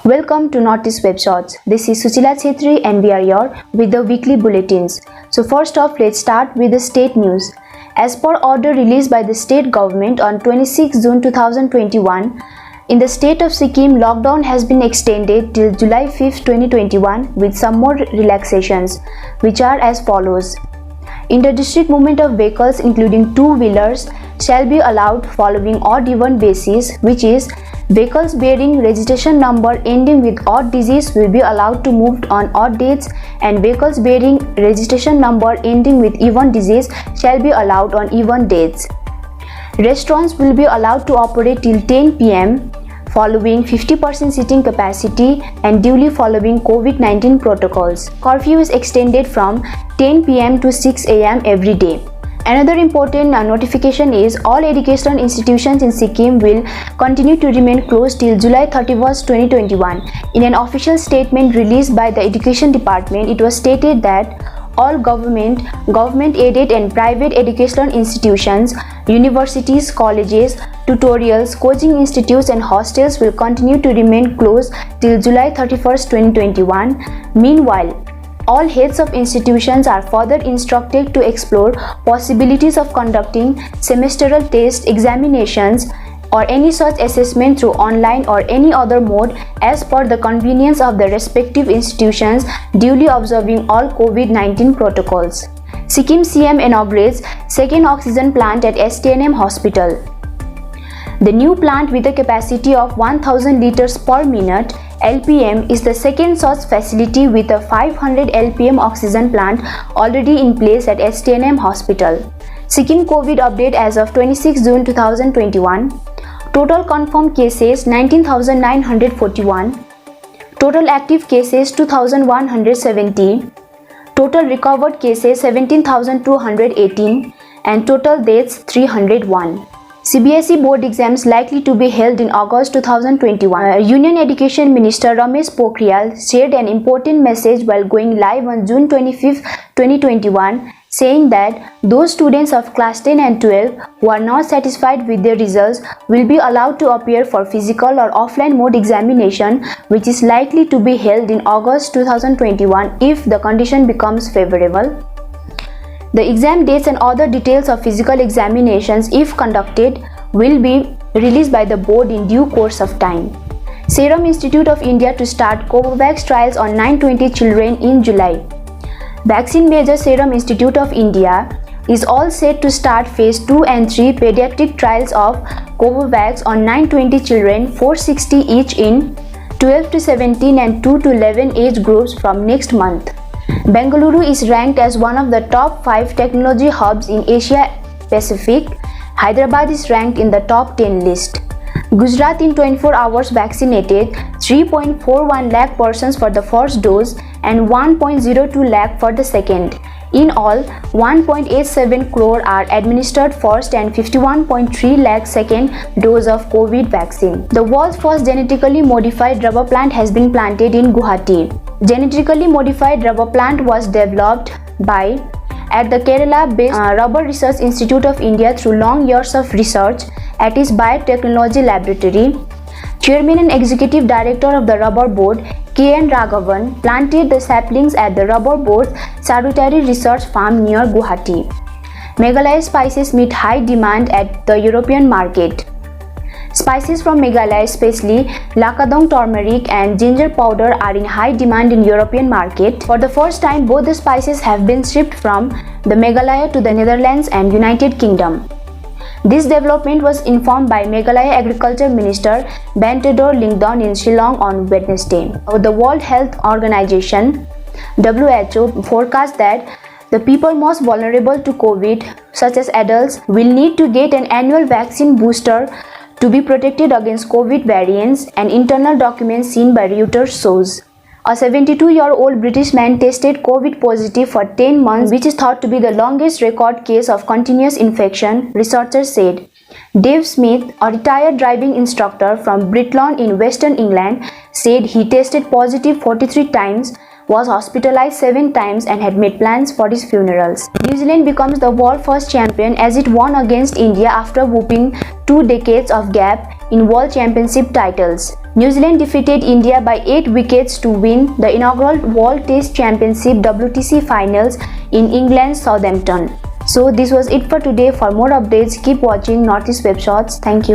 Welcome to Notice Web Shots. This is Suchila Chhetri and we are here with the weekly bulletins. So first off, let's start with the state news. As per order released by the state government on 26 June 2021, in the state of Sikkim, lockdown has been extended till July 5, 2021 with some more relaxations, which are as follows. Inter-district movement of vehicles including two-wheelers shall be allowed following odd-even basis, which is vehicles bearing registration number ending with odd digits will be allowed to move on odd dates, and vehicles bearing registration number ending with even digits shall be allowed on even dates. Restaurants will be allowed to operate till 10 p.m. following 50% seating capacity and duly following COVID-19 protocols. Curfew is extended from 10 p.m. to 6 a.m. every day. Another important notification is all educational institutions in Sikkim will continue to remain closed till July 31, 2021. In an official statement released by the Education Department, it was stated that all government-aided and private educational institutions, universities, colleges, tutorials, coaching institutes and hostels will continue to remain closed till July 31, 2021. Meanwhile, all heads of institutions are further instructed to explore possibilities of conducting semestral test examinations or any such assessment through online or any other mode as per the convenience of the respective institutions, duly observing all COVID-19 protocols. Sikkim CM inaugurates second oxygen plant at STNM Hospital. The new plant with a capacity of 1000 liters per minute LPM is the second such facility with a 500 LPM oxygen plant already in place at STNM Hospital. Sikkim COVID update as of 26 June 2021. Total confirmed cases 19,941. Total active cases 2,170. Total recovered cases 17,218 and total deaths 301. CBSE board exams likely to be held in August 2021. Union Education Minister Ramesh Pokhriyal shared an important message while going live on June 25, 2021, saying that those students of class 10 and 12 who are not satisfied with their results will be allowed to appear for physical or offline mode examination, which is likely to be held in August 2021 if the condition becomes favorable. The exam dates and other details of physical examinations, if conducted, will be released by the board in due course of time. Serum Institute of India to start Covovax trials on 920 children in July. Vaccine major Serum Institute of India is all set to start phase 2 and 3 pediatric trials of Covovax on 920 children, 460 each in 12 to 17 and 2 to 11 age groups from next month. Bengaluru is ranked as one of the top 5 technology hubs in Asia Pacific. Hyderabad is ranked in the top 10 list. Gujarat in 24 hours vaccinated 3.41 lakh persons for the first dose and 1.02 lakh for the second. In all, 1.87 crore are administered first and 51.3 lakh second dose of COVID vaccine. The world's first genetically modified rubber plant has been planted in Guwahati. Genetically modified rubber plant was developed by at the Kerala-based Rubber Research Institute of India through long years of research at its biotechnology laboratory. Chairman and Executive Director of the Rubber Board, K.N. Raghavan, planted the saplings at the Rubber Board's Sarutari Research Farm near Guwahati. Meghalaya spices meet high demand at the European market. Spices from Meghalaya, especially Lakadong turmeric and ginger powder, are in high demand in European market. For the first time, both the spices have been shipped from the Meghalaya to the Netherlands and United Kingdom. This development was informed by Meghalaya Agriculture Minister Bentador Lyngdoh in Shillong on Wednesday. The World Health Organization (WHO) forecast that the people most vulnerable to COVID, such as adults, will need to get an annual vaccine booster to be protected against COVID variants, an internal document seen by Reuters shows. A 72-year-old British man tested COVID positive for 10 months, which is thought to be the longest record case of continuous infection, researchers said. Dave Smith, a retired driving instructor from Britlawn in Western England, said he tested positive 43 times, was hospitalized 7 times and had made plans for his funerals. New Zealand becomes the world first champion as it won against India after whooping 2 decades of gap in World Championship titles. New Zealand defeated India by 8 wickets to win the inaugural World Test Championship WTC Finals in England's Southampton. So this was it for today. For more updates, keep watching Northeast Web Shots. Thank you.